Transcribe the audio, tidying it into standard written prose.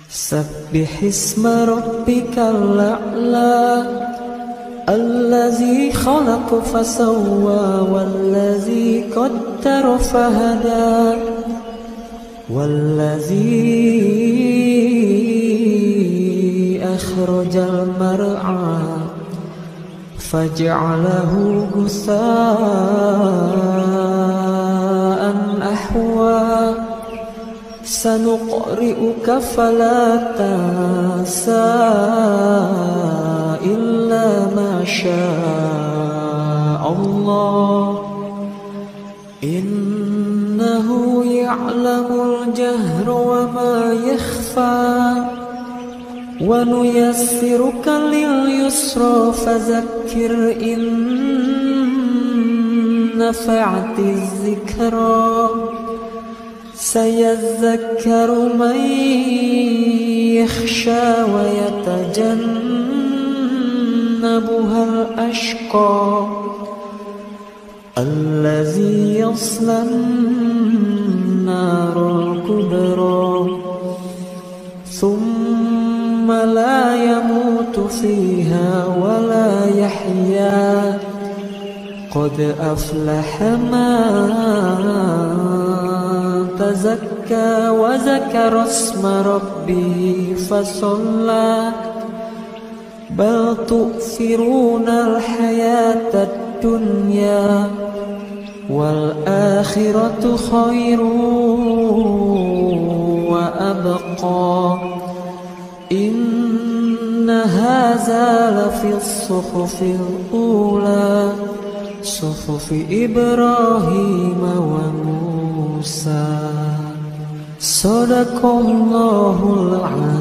سبح اسم ربك الأعلى الذي خلق فسوى والذي قدر فهدى والذي أخرج المرعى فجعله غثاء أحوى سنقرئك فلا تنسى إلا ما شاء الله إنه يعلم الجهر وما يخفى ونيسرك لليسرى فذكر إن نفعت الذكرى سيذكر من يخشى ويتجنبها الأشقى الذي يصلى النار الكبرى ثم لا يموت فيها ولا يحيا قد أفلح من تزكى وذكر اسم ربه فصلى بل تؤثرون الحياة الدنيا والآخرة خير وأبقى إن هذا لفي الصحف الأولى صحف إبراهيم وموسى صدق الله العظيم.